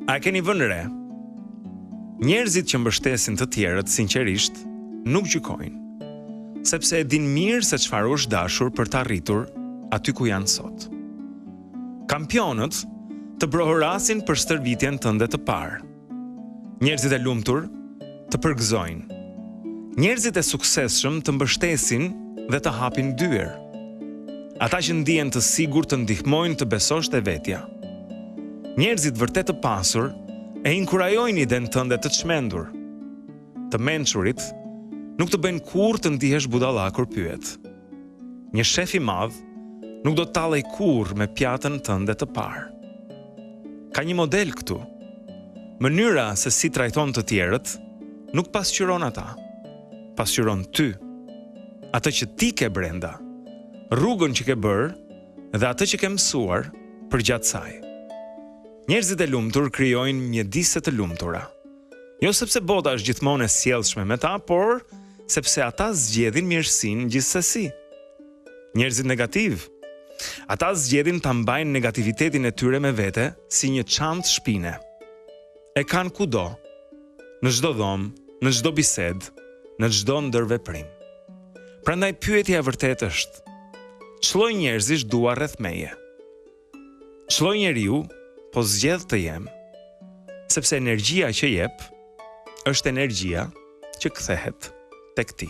A e keni vënë re? Njerëzit që mbështesin të tjerët sinqerisht nuk gjykojnë, sepse e din mirë se çfarë është dashur për të arritur aty ku janë sot. Kampionët të brohorasin për stërvitjen tënde të parë. Njerëzit e lumtur të përgëzojnë. Njerëzit e suksesshëm të mbështesin dhe të hapin dyer. Ata që ndihen të sigurt të ndihmojnë të besosh te vetja. Njerëzit vërtet të pasur e inkurajojnë idenë tënde të çmendur. Të mençurit nuk të bëjnë kurrë të ndihesh budalla kur pyet. Një shef i madh nuk do të tallej kurrë me pjatën tënde të parë. Ka një model këtu. Mënyra se si trajton të tjerët nuk pasqyron ata. Pasqyron ty. Atë që ti ke brenda, rrugën që ke bërë dhe atë që ke mësuar përgjatë saj. Njerëzit e lumtur krijojnë mjedise të lumtura. Jo sepse bota është gjithmonë e sjellshme me ta, por sepse ata zgjedhin mirësinë gjithsesi. Njerëzit negativ, ata zgjedhin ta mbajnë negativitetin e tyre me vete si një çantë shpine. E kanë kudo, në çdo dhomë, në çdo bisedë, në çdo ndërveprim. Prandaj pyetja e vërtetë është: ç'lloj njerëzish dua rreth meje? Ç'lloj njeriu po zgjedh të jem? Sepse energjia që jep është energjia që kthehet tek ti.